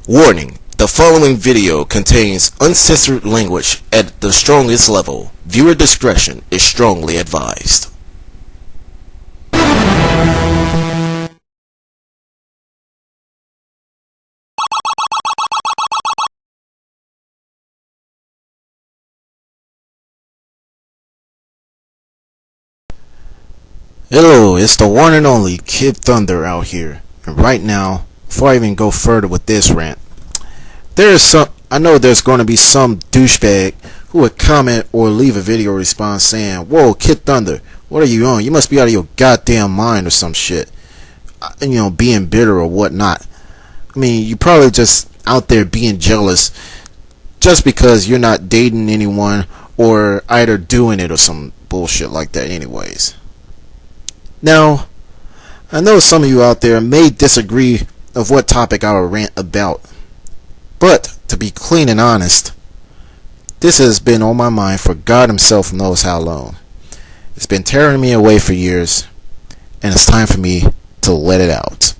Warning: the following video contains uncensored language at the strongest level. Viewer discretion is strongly advised. Hello, it's the one and only kidThunder out here. And right now, before I even go further with this rant, I know there's going to be some douchebag who would comment or leave a video response saying, "Whoa, kidThunder, what are you on? You must be out of your goddamn mind or some shit." Being bitter or whatnot. I mean, you're probably just out there being jealous just because you're not dating anyone or either doing it or some bullshit like that anyways. Now, I know some of you out there may disagree of what topic I will rant about, but to be clean and honest, this has been on my mind for God himself knows how long. It's been tearing me away for years, and it's time for me to let it out.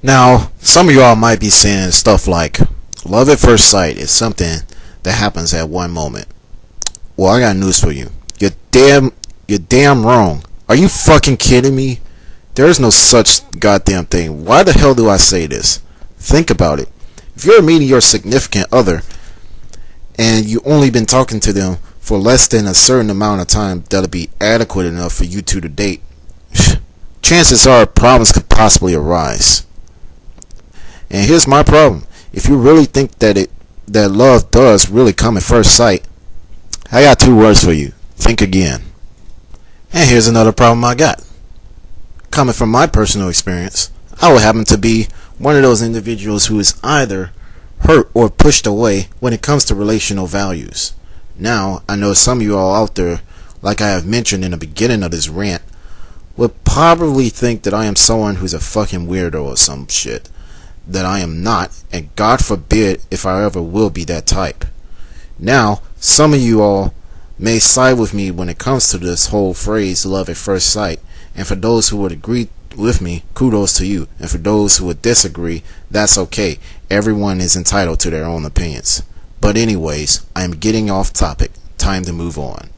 Now, some of y'all might be saying stuff like, love at first sight is something that happens at one moment. Well, I got news for you. You're damn wrong. Are you fucking kidding me? There is no such goddamn thing. Why the hell do I say this? Think about it. If you're meeting your significant other and you only been talking to them for less than a certain amount of time that'll be adequate enough for you two to date, chances are problems could possibly arise. And here's my problem. If you really think that love does really come at first sight, I got two words for you. Think again. And here's another problem I got. Coming from my personal experience, I would happen to be one of those individuals who is either hurt or pushed away when it comes to relational values. Now, I know some of you all out there, like I have mentioned in the beginning of this rant, would probably think that I am someone who's a fucking weirdo or some shit. That I am not, and God forbid if I ever will be that type. Now, some of you all may side with me when it comes to this whole phrase love at first sight, and for those who would agree with me, kudos to you, and for those who would disagree, that's okay. Everyone is entitled to their own opinions. But anyways, I am getting off topic. Time to move on.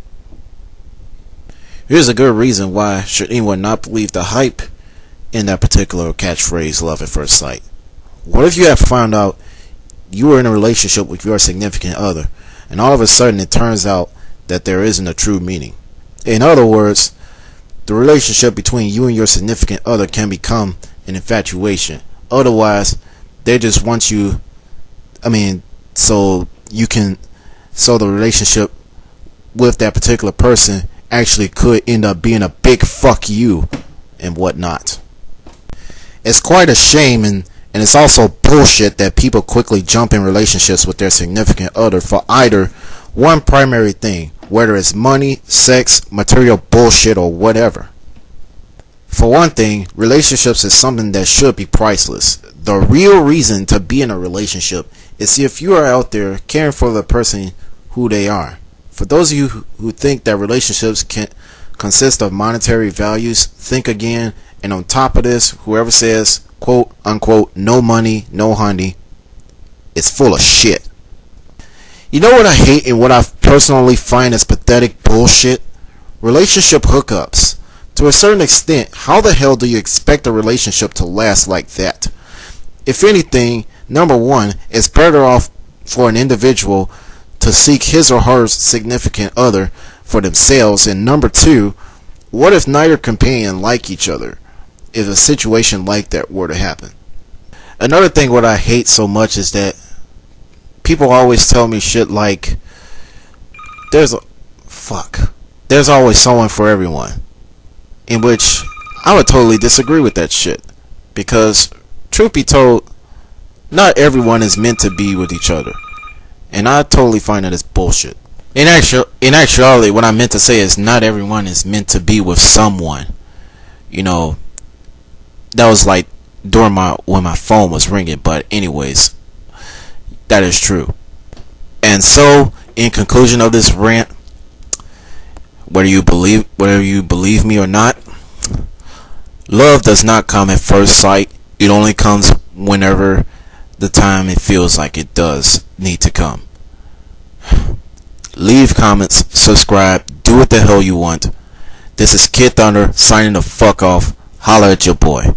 Here's a good reason why should anyone not believe the hype in that particular catchphrase love at first sight. What if you have found out you were in a relationship with your significant other, and all of a sudden it turns out that there isn't a true meaning? In other words, the relationship between you and your significant other can become an infatuation. Otherwise, they just want you, so the relationship with that particular person actually could end up being a big fuck you and whatnot. It's quite a shame and it's also bullshit that people quickly jump in relationships with their significant other for either one primary thing, whether it's money, sex, material bullshit, or whatever. For one thing, relationships is something that should be priceless. The real reason to be in a relationship is if you are out there caring for the person who they are. For those of you who think that relationships can consist of monetary values, think again. And on top of this, whoever says quote unquote no money, no honey, it's full of shit. You know what I hate and what I personally find is pathetic bullshit? Relationship hookups. To a certain extent, how the hell do you expect a relationship to last like that? If anything, number one, it's better off for an individual to seek his or her significant other for themselves. And number two, what if neither companion like each other? If a situation like that were to happen. Another thing what I hate so much is that people always tell me shit like there's always someone for everyone, in which I would totally disagree with that shit, because truth be told, not everyone is meant to be with each other, and I totally find that it's bullshit. In actuality, what I meant to say is not everyone is meant to be with someone. That was like during when my phone was ringing. But anyways, that is true. And so, in conclusion of this rant, whether you believe me or not, love does not come at first sight. It only comes whenever the time it feels like it does need to come. Leave comments, subscribe, do what the hell you want. This is kidThunder signing the fuck off. Holla at your boy.